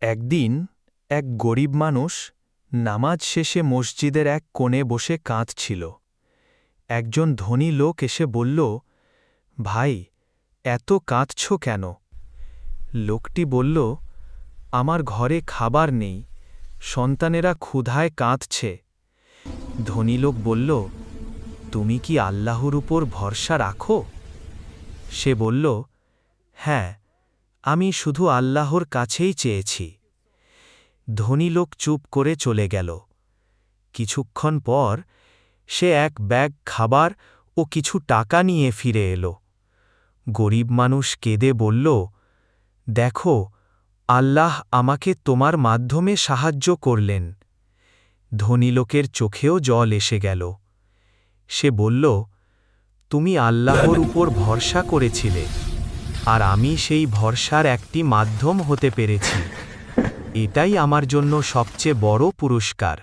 একদিন এক গরিব মানুষ নামাজ শেষে মসজিদের এক কোণে বসে কাঁদছিল। একজন ধনী লোক এসে বলল, ভাই, এত কাঁদছ কেন? লোকটি বলল, আমার ঘরে খাবার নেই, সন্তানেরা ক্ষুধায় কাঁদছে। ধনী লোক বলল, তুমি কি আল্লাহর উপর ভরসা রাখো? সে বলল, হ্যাঁ, আমি শুধু আল্লাহর কাছেই চেয়েছি। ধনী লোক চুপ করে চলে গেল। কিছুক্ষণ পর সে এক ব্যাগ খাবার ও কিছু টাকা নিয়ে ফিরে এলো। গরিব মানুষ কেঁদে বলল, দেখো, আল্লাহ আমাকে তোমার মাধ্যমে সাহায্য করলেন। ধনী লোকের চোখেও জল এসে গেল। সে বলল, তুমি আল্লাহর উপর ভরসা করেছিলে, আর আমি সেই ভরসার একটি মাধ্যম হতে পেরেছি। এটাই আমার জন্য সবচেয়ে বড় পুরস্কার।